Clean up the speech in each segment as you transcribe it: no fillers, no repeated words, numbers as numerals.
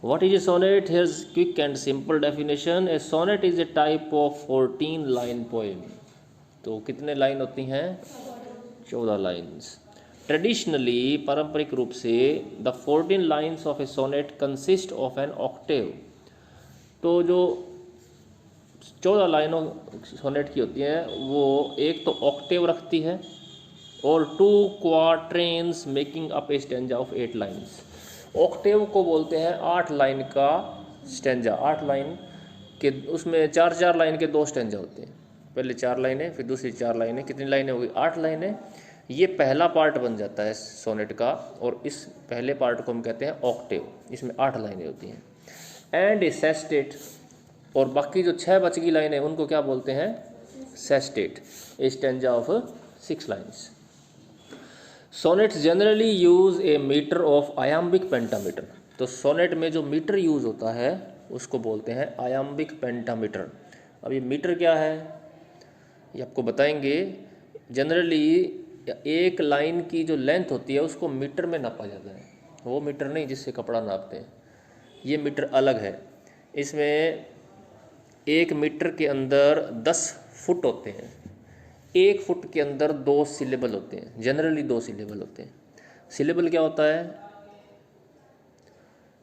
What is a sonnet? Here's quick and simple definition. A sonnet is a type of 14 line poem. तो कितने line होती हैं? 14 lines. Traditionally, पारंपरिक रूप से, the 14 lines of a sonnet consist of an octave. तो जो 14 लाइनों सोनेट की होती हैं वो एक तो ऑक्टेव रखती है और 2 quatrains making up a stanza of 8 lines. Octave को बोलते हैं 8 लाइन का स्टेंजा। 8 लाइन के उसमें 4 लाइन के 2 स्टेंजा होते हैं। पहले 4 लाइनें, फिर दूसरी 4 लाइनें। कितनी लाइनें हो गई? 8 लाइनें। ये पहला पार्ट बन जाता है सोनेट का, और इस पहले पार्ट को हम कहते हैं ऑक्टेव। इसमें 8 लाइनें होती हैं। एंड ए सेस्टेट, और बाकी जो 6 बच गई लाइनें उनको क्या बोलते हैं? Sestet. A stanza of 6 lines. Sonnets generally use a metre of iambic pentameter. तो सोनेट में जो मीटर यूज होता है उसको बोलते हैं आयाम्बिक पेंटामीटर। अब ये मीटर क्या है ये आपको बताएंगे। जनरली एक लाइन की जो लेंथ होती है उसको मीटर में नापा जाता है। वो मीटर नहीं जिससे कपड़ा नापते हैं, ये मीटर अलग है। इसमें 1 मीटर के अंदर 10 फुट होते हैं। 1 फुट के अंदर 2 सिलेबल होते हैं। जनरली 2 सिलेबल होते हैं। सिलेबल क्या होता है?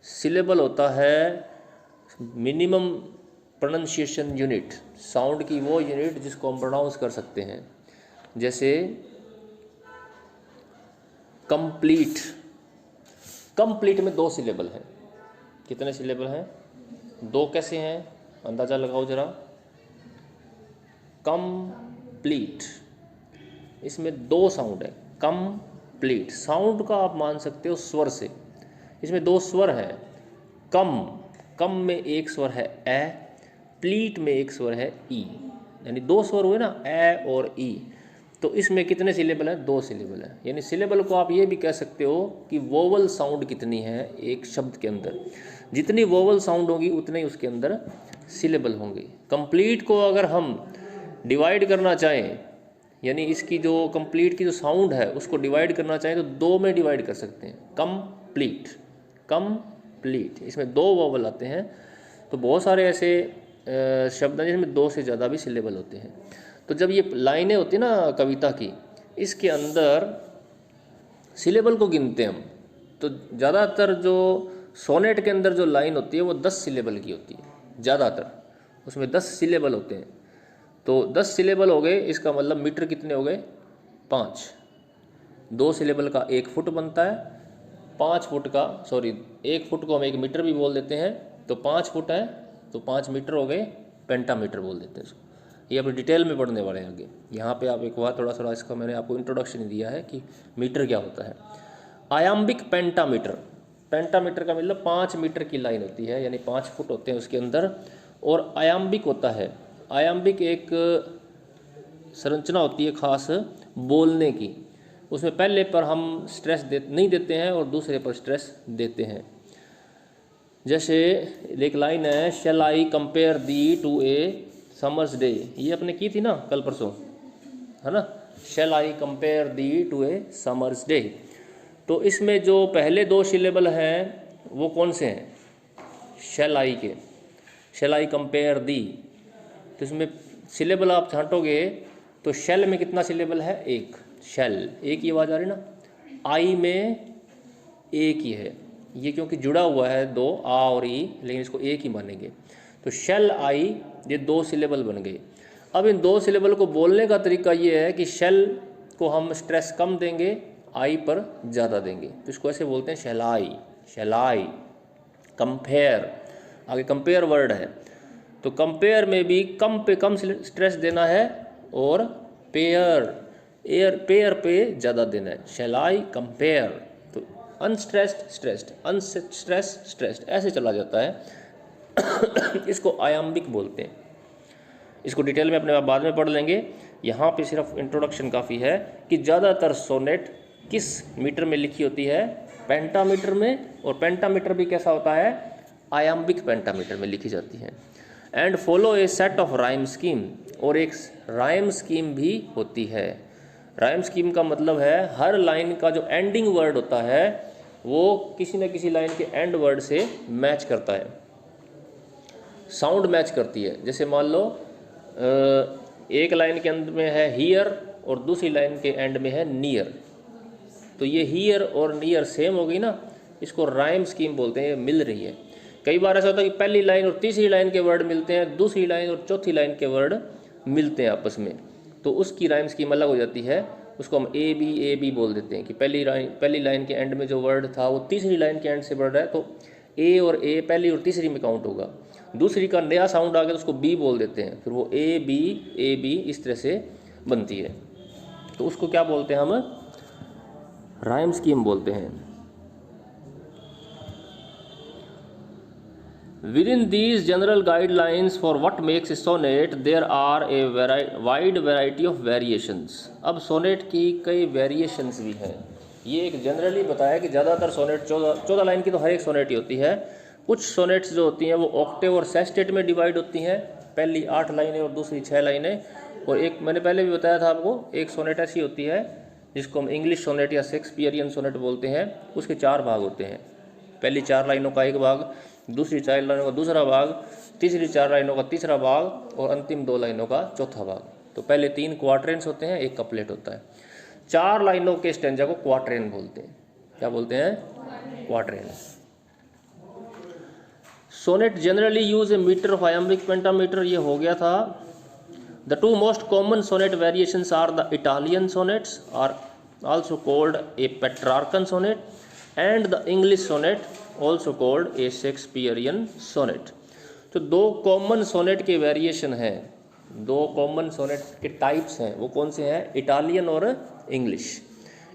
सिलेबल होता है मिनिमम प्रोनाउंसिएशन यूनिट, साउंड की वो यूनिट जिसको हम प्रोनाउंस कर सकते हैं। जैसे कंप्लीट। कंप्लीट में 2 सिलेबल हैं। कितने सिलेबल हैं? 2। कैसे हैं? अंदाज़ा लगाओ ज़रा। कंप्लीट, इसमें 2 साउंड है। कंप्लीट साउंड का आप मान सकते हो स्वर से। इसमें 2 स्वर हैं। कम में एक स्वर है ए, प्लीट में एक स्वर है ई, यानी 2 स्वर हुए ना, ए और ई। तो इसमें कितने सिलेबल हैं? 2 सिलेबल हैं। यानी सिलेबल को आप ये भी कह सकते हो कि वोवल साउंड कितनी है एक शब्द के अंदर। जितनी वोवल साउंड होगी उतने ही उसके अंदर सिलेबल होंगे। कंप्लीट को अगर हम डिवाइड करना चाहें, यानी इसकी जो कंप्लीट की जो साउंड है उसको डिवाइड करना चाहें तो 2 में डिवाइड कर सकते हैं। कंप्लीट, कंप्लीट, इसमें 2 वोवल आते हैं। तो बहुत सारे ऐसे शब्द हैं जिसमें 2 से ज़्यादा भी सिलेबल होते हैं। तो जब ये लाइनें होती ना कविता की, इसके अंदर सिलेबल को गिनते हैं हम। तो ज़्यादातर जो सोनेट के अंदर जो लाइन होती है वो 10 सिलेबल की होती है। ज़्यादातर उसमें 10 सिलेबल होते हैं। तो 10 सिलेबल हो गए, इसका मतलब मीटर कितने हो गए? 5। 2 सिलेबल का 1 फुट बनता है। 1 फुट को हम 1 मीटर भी बोल देते हैं। तो 5 फुट है तो 5 मीटर हो गए, पेंटामीटर बोल देते हैं इसको। ये अपनी डिटेल में पढ़ने वाले हैं आगे। यहाँ पे आप एक बार थोड़ा इसका मैंने आपको इंट्रोडक्शन दिया है कि मीटर क्या होता है। आयाम्बिक पेंटामीटर, पेंटामीटर का मतलब 5 मीटर की लाइन होती है, यानी 5 फुट होते हैं उसके अंदर। और आयाम्बिक होता है, आयाम्बिक एक संरचना होती है खास बोलने की। उसमें पहले पर हम स्ट्रेस नहीं देते हैं और दूसरे पर स्ट्रेस देते हैं। जैसे एक लाइन है, shall I compare thee to a summer's day. ये अपने की थी ना कल परसों, है ना। Shall I compare thee to a summer's day. तो इसमें जो पहले 2 सिलेबल हैं वो कौन से हैं? शैल आई के। शैल आई कंपेयर दी, तो इसमें सिलेबल आप छांटोगे तो शैल में कितना सिलेबल है? 1। शैल, एक ही आवाज़ आ रही ना। आई में एक ही है, ये क्योंकि जुड़ा हुआ है 2 आ और ई, लेकिन इसको एक ही मानेंगे। तो शैल आई, ये 2 सिलेबल बन गए। अब इन 2 सिलेबल को बोलने का तरीका ये है कि शैल को हम स्ट्रेस कम देंगे, आई पर ज़्यादा देंगे। तो इसको ऐसे बोलते हैं शैलाई, शैलाई। कंपेयर, आगे कंपेयर वर्ड है, तो कंपेयर में भी कम पे कम स्ट्रेस देना है और पेयर पे ज़्यादा देना है। शैलाई कंपेयर, तो अनस्ट्रेस्ड स्ट्रेस्ड, अनस्ट्रेस स्ट्रेस्ड, ऐसे चला जाता है। इसको आयाम्बिक बोलते हैं। इसको डिटेल में अपने बाद में पढ़ लेंगे। यहाँ पे सिर्फ इंट्रोडक्शन काफ़ी है कि ज़्यादातर सोनेट किस मीटर में लिखी होती है? पेंटामीटर में। और पेंटामीटर भी कैसा होता है? आयाम्बिक पेंटामीटर में लिखी जाती है। And follow A set of rhyme scheme, और एक राइम स्कीम भी होती है। राइम स्कीम का मतलब है हर लाइन का जो एंडिंग वर्ड होता है वो किसी न किसी लाइन के एंड वर्ड से मैच करता है, साउंड मैच करती है। जैसे मान लो एक लाइन के अंदर में है हियर और दूसरी लाइन के एंड में है नियर, तो ये हियर और नियर सेम होगी ना, इसको राइम स्कीम बोलते हैं, ये मिल रही है। कई बार ऐसा होता है कि पहली लाइन और तीसरी लाइन के वर्ड मिलते हैं, दूसरी लाइन और चौथी लाइन के वर्ड मिलते हैं आपस में, तो उसकी राइम स्कीम अलग हो जाती है। उसको हम ए बी बोल देते हैं कि पहली लाइन के एंड में जो वर्ड था वो तीसरी लाइन के एंड से बढ़ रहा है, तो ए और ए पहली और तीसरी में काउंट होगा। दूसरी का नया साउंड आ गया तो उसको बी बोल देते हैं, फिर वो ए बी इस तरह से बनती है, तो उसको क्या बोलते हैं हम, राइम स्कीम बोलते हैं। Within these general guidelines for what makes a sonnet, there are a wide variety of variations. अब सोनेट की कई वेरिएशंस भी हैं। ये एक जनरली बताया कि ज़्यादातर सोनेट 14 लाइन की तो हर एक सोनेट ही होती है। कुछ सोनेट्स जो होती हैं वो ऑक्टेव और सेस्टेट में डिवाइड होती हैं, पहली 8 लाइनें और दूसरी 6 लाइनें। और एक मैंने पहले भी बताया था आपको, एक सोनेट ऐसी होती है जिसको हम इंग्लिश सोनेट या शेक्सपियरियन सोनेट बोलते हैं। उसके 4 भाग होते हैं, पहली 4 लाइनों का एक भाग, दूसरी 4 लाइनों का दूसरा भाग, तीसरी 4 लाइनों का तीसरा भाग और अंतिम 2 लाइनों का चौथा भाग। तो पहले 3 क्वार्टरेंस होते हैं, एक कपलेट होता है। 4 लाइनों के स्टेंजा को क्वार्टरेन बोलते हैं। क्या बोलते हैं? Quatrain. Sonnet generally use a metre of iambic pentameter, ये हो गया था। The 2 most common sonnet variations are the Italian sonnets are also called a Petrarchan sonnet and the English sonnet also called a Shakespearean sonnet. तो 2 common sonnet के variation हैं, 2 common sonnet के types हैं, वो कौन से हैं? इटालियन और इंग्लिश।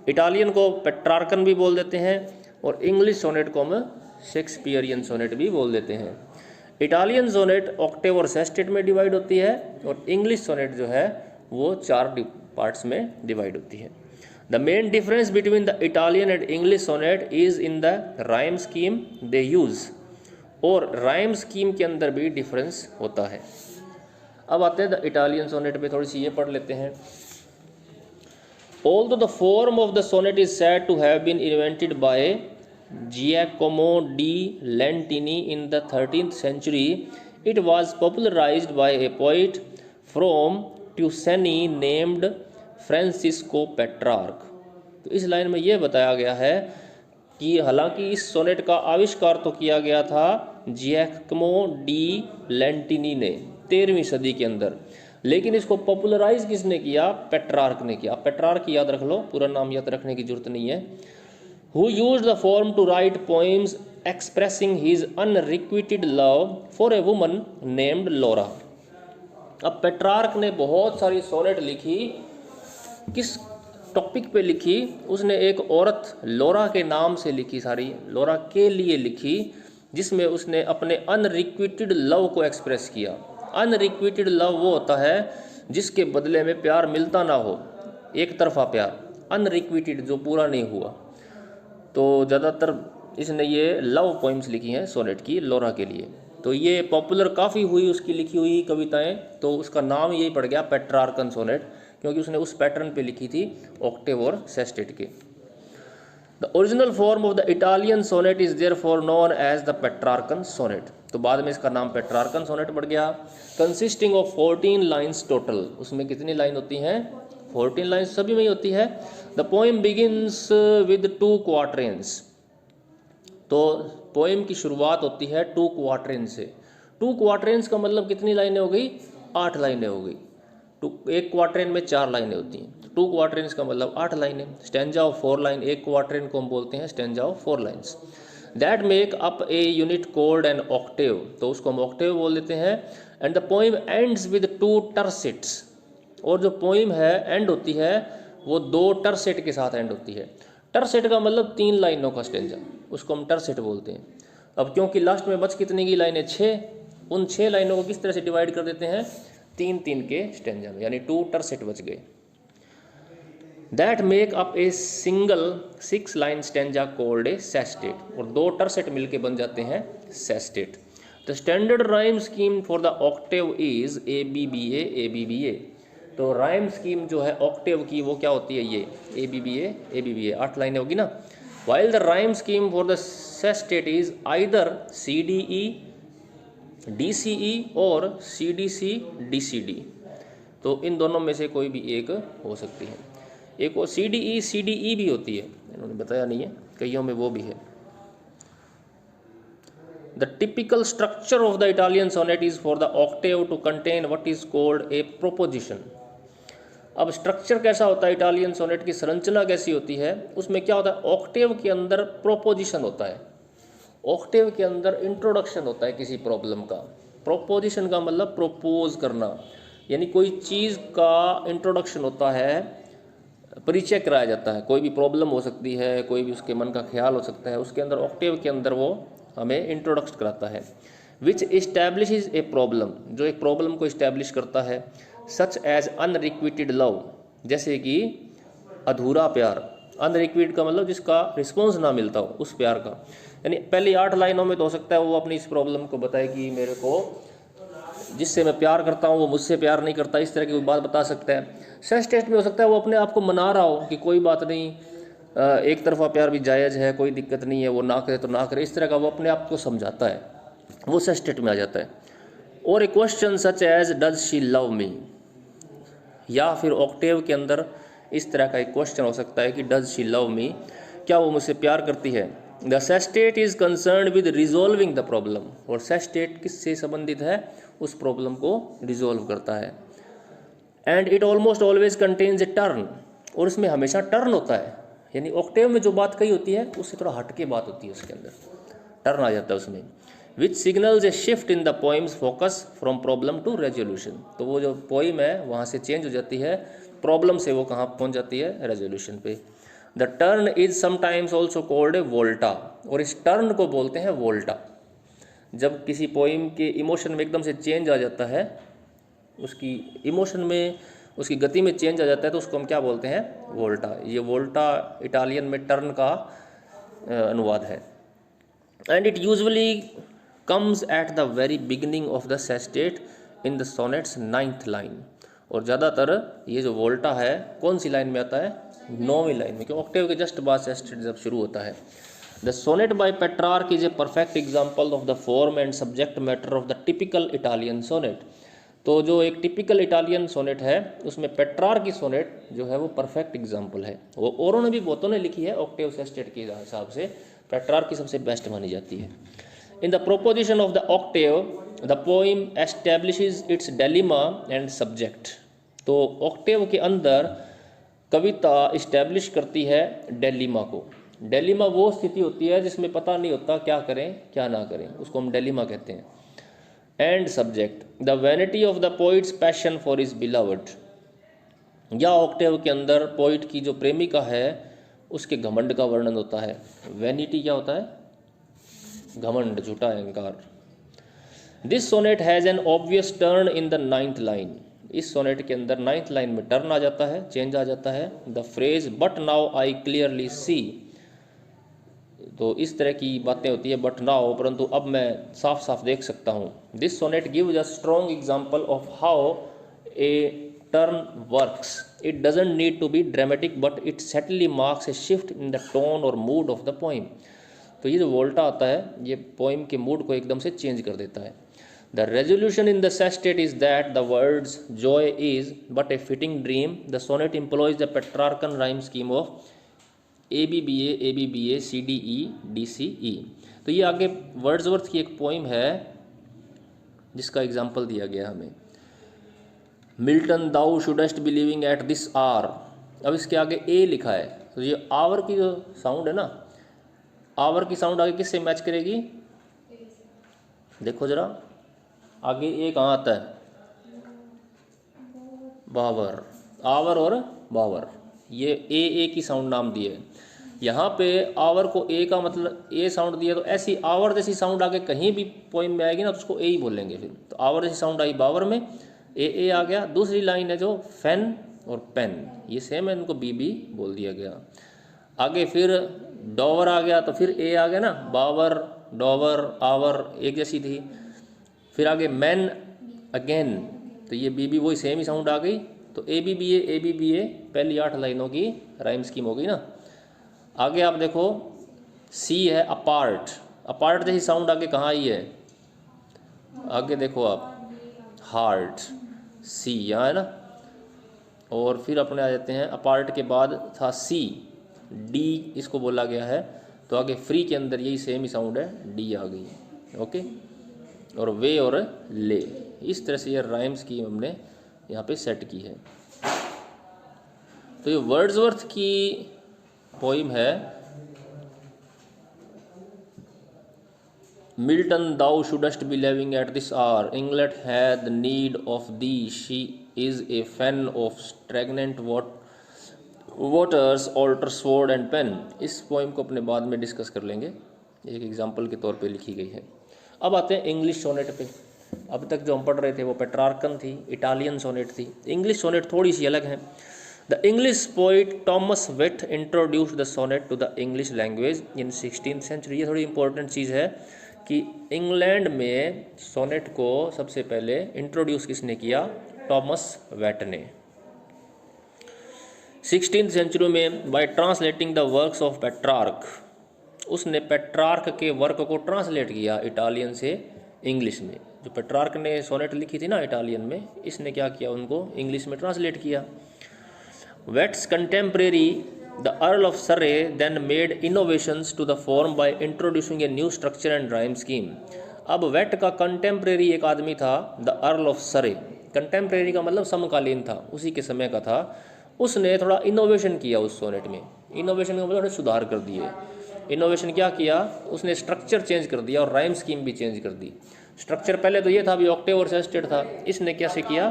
इटालियन को पेट्रार्कन भी बोल देते हैं और इंग्लिश सोनेट को हम शेक्सपियरियन सोनेट भी बोल देते हैं। इटालियन सोनेट ऑक्टेव और सेस्टेट में डिवाइड होती है और इंग्लिश सोनेट जो है वो 4 पार्ट्स में डिवाइड होती है। The main difference between the Italian and English sonnet is in the rhyme scheme they use, और rhyme scheme के अंदर भी difference होता है। अब आते हैं द इटालियन सोनेट पे, थोड़ी सी ये पढ़ लेते हैं। Although the form of the sonnet is said to have been invented by Giacomo di Lentini in the 13th century, it was popularized by a poet from Tuscany named Francisco Petrarch. तो इस line में यह बताया गया है कि हालांकि इस सोनेट का आविष्कार तो किया गया था जियाकोमो डी लेंटिनी ने 13वीं सदी के अंदर, लेकिन इसको पॉपुलराइज किसने किया? पेट्रार्क ने किया। पेट्रार्क याद रख लो, पूरा नाम याद रखने की जरूरत नहीं है। Who used the form to write poems expressing his unrequited love for a woman named Laura. अब पेट्रार्क ने बहुत सारी सोनेट लिखी, किस टॉपिक पे लिखी? उसने एक औरत लोरा के नाम से लिखी, सारी लोरा के लिए लिखी, जिसमें उसने अपने अनरिक्विटेड लव को एक्सप्रेस किया। अनरिक्विटेड लव वो होता है जिसके बदले में प्यार मिलता ना हो, एक तरफा प्यार, अनरिक्विटेड जो पूरा नहीं हुआ। तो ज़्यादातर इसने ये लव पोइम्स लिखी हैं सोनेट की लोरा के लिए, तो ये पॉपुलर काफ़ी हुई उसकी लिखी हुई कविताएं, तो उसका नाम यही पड़ गया पेट्रार्कन सोनेट, क्योंकि उसने उस पैटर्न पे लिखी थी ऑक्टेव और सेस्टेट के। The original form of the Italian sonnet is therefore known as the Petrarchan sonnet. तो बाद में इसका नाम पेट्रार्कन सोनेट पड़ गया। कंसिस्टिंग ऑफ 14 लाइन्स टोटल, उसमें कितनी लाइन होती हैं? 14 लाइन्स सभी में ही होती है। The poem begins with 2 quatrains, तो पोएम की शुरुआत होती है 2 क्वार्टरेंस से। 2 क्वार्टरेंस का मतलब कितनी लाइनें हो गई? 8 लाइनें हो गई। एक क्वार्टरेन में 4 लाइनें होती हैं, 2 क्वार्टरेंस का मतलब 8 लाइनें। स्टैंजा ऑफ 4 लाइन, एक क्वार्टरेन को हम बोलते हैं stanza of 4 lines. That make up a unit called an octave, तो उसको हम ऑक्टेव बोल देते हैं। And the poem ends with 2 टर्सेट्स, और जो पोइम है एंड होती है वो 2 टर्सेट के साथ एंड होती है। टर्सेट का मतलब 3 लाइनों का स्टैंजा, उसको हम टर्सेट बोलते हैं। अब क्योंकि लास्ट में बच कितने की लाइनें? 6, उन 6 लाइनों को किस तरह से डिवाइड कर देते हैं? 3-3 के स्टैंजा में, यानी 2 टर्सेट बच गए। That make up a single 6 line stanza called a sestet, और 2 टर्सेट मिलके बन जाते हैं sestet. The standard rhyme scheme for the Octave is ABBA ABBA। तो राइम स्कीम जो है ऑक्टेव की वो क्या होती है? ये ABBA ABBA, 8 लाइनें होगी ना। While the rhyme scheme for the sestet is either CDE DCE और CDC DCD, तो इन दोनों में से कोई भी एक हो सकती है। एक वो CDE CDE भी होती है, इन्होंने बताया नहीं है, कईयों में वो भी है। The typical structure of the Italian sonnet is for the octave to contain what is called a proposition. अब स्ट्रक्चर कैसा होता है इटालियन सोनेट की, संरचना कैसी होती है, उसमें क्या होता है, ऑक्टेव के अंदर प्रोपोजिशन होता है, ऑक्टेव के अंदर इंट्रोडक्शन होता है किसी प्रॉब्लम का। प्रोपोजिशन का मतलब प्रोपोज करना, यानी कोई चीज़ का इंट्रोडक्शन होता है, परिचय कराया जाता है। कोई भी प्रॉब्लम हो सकती है, कोई भी उसके मन का ख्याल हो सकता है, उसके अंदर ऑक्टेव के अंदर वो हमें इंट्रोडक्शन कराता है। विच इस्टेब्लिशेज ए प्रॉब्लम, जो एक प्रॉब्लम को इस्टेब्लिश करता है। सच एज अनरिक्विटेड लव, जैसे कि अधूरा प्यार। अनरिक्विटेड का मतलब जिसका रिस्पॉन्स ना मिलता हो, उस प्यार का। यानी पहली 8 लाइनों में तो हो सकता है वो अपनी इस प्रॉब्लम को बताए कि मेरे को जिससे मैं प्यार करता हूँ वो मुझसे प्यार नहीं करता, इस तरह की कोई बात बता सकता है। सेस्टेट में हो सकता है वो अपने आप को मना रहा हो कि कोई बात नहीं, एक तरफा प्यार भी जायज़ है, कोई दिक्कत नहीं है, वो ना करे तो ना करे, इस तरह का वो अपने आप को समझाता है, वो सेस्टेट में आ जाता है। और a question such as does she love me, या फिर ऑक्टेव के अंदर इस तरह का एक क्वेश्चन हो सकता है कि डज शी लव मी, क्या वो मुझसे प्यार करती है। The sestet is concerned with resolving the problem, और सेस्टेट किससे संबंधित है, उस प्रॉब्लम को रिजॉल्व करता है। And it almost always contains A turn, और इसमें हमेशा टर्न होता है, यानी ऑक्टेव में जो बात कही होती है उससे थोड़ा हटके बात होती है, उसके अंदर टर्न आ जाता है उसमें। Which signals a shift in the poem's focus from problem to resolution, तो वो जो पोइम है वहाँ से चेंज हो जाती है, प्रॉब्लम से वो कहाँ पहुँच जाती है, रेजोल्यूशन पे। The turn is sometimes also called a volta, और इस टर्न को बोलते हैं वोल्टा। जब किसी पोइम के इमोशन में एकदम से चेंज आ जाता है, उसकी इमोशन में, उसकी गति में चेंज आ जाता है, तो उसको हम क्या बोलते हैं, वोल्टा। ये वोल्टा इटालियन में टर्न का अनुवाद है। And it usually comes at the very beginning of the sestet in the sonnet's 9th line, और ज़्यादातर ये जो वोल्टा है कौन सी लाइन में आता है, 9वीं लाइन में, क्योंकि ऑक्टेव के जस्ट बाद सेस्टेट जब शुरू होता है। The sonnet by Petrarch is a perfect example of the form and subject matter of the typical Italian sonnet, तो जो एक टिपिकल इटालियन सोनेट है उसमें पेट्रार्क की सोनेट जो है वो परफेक्ट एग्जाम्पल है। वो औरों ने भी बहुतों ने लिखी है, ऑक्टेव सेस्टेट के हिसाब से पेट्रार्क की सबसे बेस्ट मानी जाती है। In the proposition of the octave, the poem establishes its dilemma and subject. तो ऑक्टेव के अंदर कविता इस्टेब्लिश करती है डेलिमा को। डेलिमा वो स्थिति होती है जिसमें पता नहीं होता क्या करें क्या ना करें, उसको हम डेलिमा कहते हैं। And subject, the vanity of the poets passion for his beloved, या ऑक्टेव के अंदर पोइट की जो प्रेमिका है उसके घमंड का वर्णन होता है। वैनिटी क्या होता है, घमंड, झूठा अहंकार। This sonnet has an obvious turn in the 9th line, इस सोनेट के अंदर 9th लाइन में टर्न आ जाता है, चेंज आ जाता है। The phrase but now I clearly see, तो इस तरह की बातें होती है, बट नाउ, परंतु अब मैं साफ साफ देख सकता हूँ। This sonnet gives a strong example of how a turn works, it doesn't need to be dramatic but it subtly marks a shift in the tone और मूड ऑफ द पोइम। तो ये जो वोल्टा आता है ये पोइम के mood को एकदम से चेंज कर देता है। The resolution in the sestet is that the words joy is but a fitting dream. The sonnet employs the Petrarchan rhyme scheme of ABBA CDE DCE। तो ये आगे वर्ड्सवर्थ की एक पोइम है जिसका एग्जाम्पल दिया गया हमें, Milton thou shouldst be living at this hour. अब इसके आगे ए लिखा है, तो ये आवर की जो साउंड है ना, आवर की साउंड आगे किससे मैच करेगी, देखो जरा आगे ए कहाँ आता है, बावर, आवर और बावर, ये ए की साउंड नाम दी है। यहाँ पे आवर को ए का मतलब ए साउंड दिया, तो ऐसी आवर जैसी साउंड आगे कहीं भी पोइम में आएगी ना तो उसको ए ही बोलेंगे फिर। तो आवर जैसी साउंड आई बावर में, ए आ गया। दूसरी लाइन है जो फैन और पेन, ये सेम है, इनको बी बोल दिया गया। आगे फिर डॉवर आ गया तो फिर ए आ गया ना, बावर डॉवर आवर एक जैसी थी। फिर आगे मैन अगेन, तो ये बी वही सेम ही साउंड आ गई। तो ABBA पहली 8 लाइनों की राइम स्कीम हो गई ना। आगे आप देखो सी है अपार्ट, अपार्ट जैसी साउंड आगे कहाँ आई है, आगे देखो आप, हार्ट, सी यहाँ है ना, और फिर अपने आ जाते हैं अपार्ट के बाद था सी, डी इसको बोला गया है, तो आगे फ्री के अंदर यही सेम ही साउंड है, डी आ गई। ओके, और वे और ले, इस तरह से ये राइम स्कीम हमने यहाँ पे सेट की है। तो ये वर्ड्सवर्थ की पोइम है, Milton thou shouldst be living at this hour, England had need of thee, she is a fen of stagnant waters, altar sword and pen. इस पोइम को अपने बाद में डिस्कस कर लेंगे, एक एग्जाम्पल के तौर पे लिखी गई है। अब आते हैं इंग्लिश सोनेट पे। अब तक जो हम पढ़ रहे थे वो पेट्रार्कन थी, इटालियन सोनेट थी, इंग्लिश सोनेट थोड़ी सी अलग है। The English poet Thomas Wyatt introduced the sonnet to the English language in 16th century. ये थोड़ी इंपॉर्टेंट चीज़ है कि इंग्लैंड में सोनेट को सबसे पहले इंट्रोड्यूस किसने किया, टॉमस वेट ने 16th सेंचुरी में, by translating the works of Petrarch. उसने पेट्रार्क के वर्क को ट्रांसलेट किया इटालियन से इंग्लिश में। जो पेट्रार्क ने सोनेट लिखी थी ना इटालियन में, इसने क्या किया, उनको इंग्लिश में ट्रांसलेट किया। Wyatt's contemporary the Earl of Surrey then made innovations to the form by introducing a new structure and rhyme scheme. अब वेट का कंटेम्प्रेरी एक आदमी था, the Earl of Surrey, contemporary का मतलब समकालीन था, उसी के समय का था। उसने थोड़ा इनोवेशन किया उस सोनेट में, इनोवेशन का मतलब थोड़ा सुधार कर दिए। इनोवेशन क्या किया, उसने स्ट्रक्चर चेंज कर दिया और राइम स्कीम भी चेंज कर दी। स्ट्रक्चर पहले तो ये था भी ऑक्टेव और सेस्टेट था, इसने कैसे किया,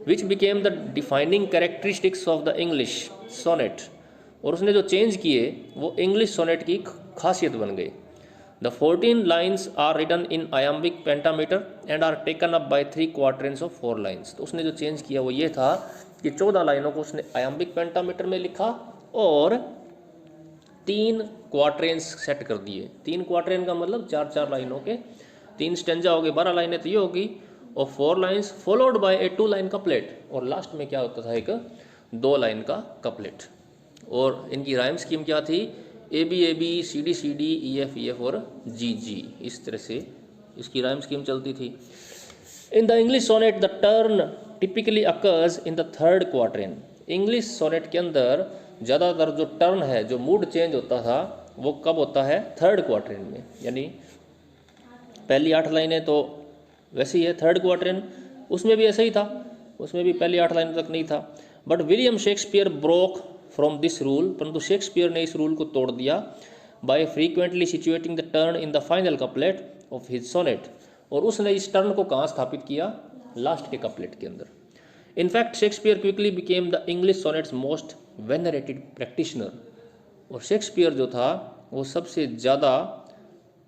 which became the defining characteristics of the English sonnet. और उसने जो चेंज किए वो इंग्लिश सोनेट की खासियत बन गई। The 14 lines are written in iambic pentameter and are taken up by 3 quatrains of 4 lines. तो उसने जो चेंज किया वो ये था कि 14 लाइनों को उसने आयाम्बिक पेंटामीटर में लिखा और 3 क्वार्टरेंस सेट कर दिए। 3 क्वार्टरेन का मतलब 4-4 लाइनों के 3 स्टेंजा हो गए, 12 लाइनें तो ये होगी, और 4 lines followed by A 2 line couplet, और लास्ट में क्या होता था, एक 2 लाइन का कपलेट। और इनकी राइम स्कीम क्या थी, A B C D E F और जी, इस तरह से इसकी राइम स्कीम चलती थी। In the English sonnet the turn typically occurs in the 3rd quatrain. English sonnet के अंदर ज़्यादातर जो टर्न है, जो मूड चेंज होता था, वो कब होता है, 3rd क्वार्टरेन में। यानी पहली 8 लाइनें तो वैसे ही है, 3rd क्वार्टरेन उसमें भी ऐसा ही था, उसमें भी पहली 8 लाइनों तक नहीं था। But William Shakespeare broke from this rule, परंतु शेक्सपियर ने इस रूल को तोड़ दिया, by frequently situating the turn in the final couplet of his sonnet. और उसने इस टर्न को कहाँ स्थापित किया, लास्ट के कपलेट के अंदर। In fact Shakespeare quickly became the English sonnets most venerated practitioner. और शेक्सपियर जो था वो सबसे ज़्यादा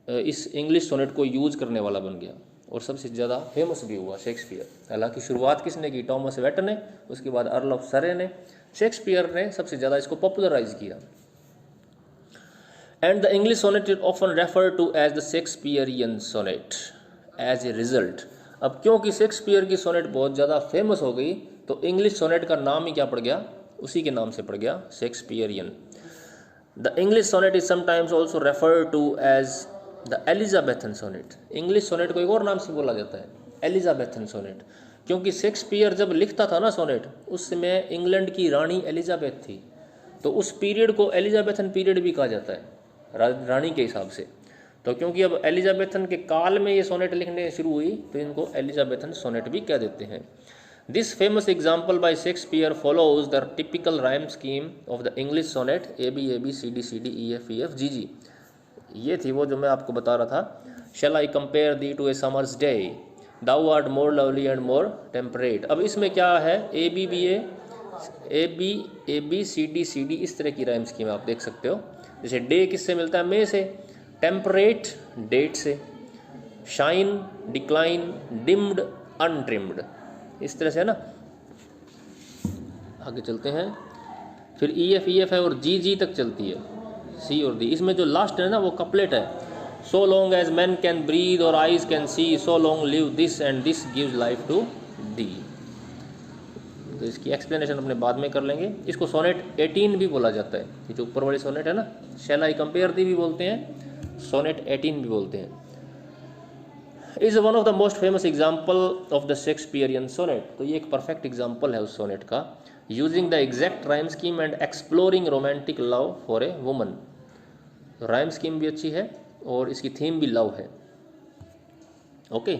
इस इंग्लिश सोनेट को यूज करने वाला बन गया और सबसे ज़्यादा फेमस भी हुआ शेक्सपियर। हालांकि शुरुआत किसने की, टॉमस वेट ने, उसके बाद अर्ल ऑफ सरे ने, शेक्सपियर ने सबसे ज़्यादा इसको पॉपुलराइज किया। And the English sonnet is often refer to as the Shakespearean sonnet as a result. अब क्योंकि शेक्सपियर की सोनेट बहुत ज़्यादा फेमस हो गई तो इंग्लिश सोनेट का नाम ही क्या पड़ गया, उसी के नाम से पड़ गया, Shakespearean. The English sonnet is sometimes also refer to as the Elizabethan sonnet. English sonnet को एक और नाम से बोला जाता है, एलिजाबेथन सोनेट, क्योंकि शेक्सपियर जब लिखता था ना सोनेट, उस समय इंग्लैंड की रानी एलिजाबेथ थी, तो उस पीरियड को एलिजाबेथन पीरियड भी कहा जाता है रानी के हिसाब से। तो क्योंकि अब एलिजाबेथन के काल में ये सोनेट लिखने शुरू हुई तो इनको एलिजाबेथन सोनेट भी कह देते हैं। This famous example by Shakespeare follows the typical rhyme scheme of the English sonnet, A B C D E F G. ये थी वो जो मैं आपको बता रहा था, shall I compare thee to a summer's day, thou art more lovely and more temperate. अब इसमें क्या है, ए बी सी डी इस तरह की राइम स्कीम आप देख सकते हो। जैसे डे किससे मिलता है, मे से, टेम्परेट डेट से, शाइन डिक्लाइन, डिम्ड अनट्रिम्ड, इस तरह से है ना। आगे चलते हैं, फिर ई एफ है और जी तक चलती है, सी और डी। इसमें जो लास्ट है ना वो कपलेट है, so long as man can breathe or eyes can see, so long live this and this gives life to thee. तो इसकी एक्सप्लेनेशन अपने बाद में कर लेंगे। इसको सोनेट 18 भी बोला जाता है, ये जो ऊपर वाली सोनेट है ना, शैल आई कंपेयर दी भी बोलते हैं, सोनेट 18 भी बोलते हैं। Is one of the most famous example of the Shakespearean sonnet, तो ये एक परफेक्ट एग्जाम्पल है उस सोनेट का। Using the exact rhyme scheme and exploring romantic love for a woman, rhyme scheme भी अच्छी है और इसकी थीम भी लव है। ओके।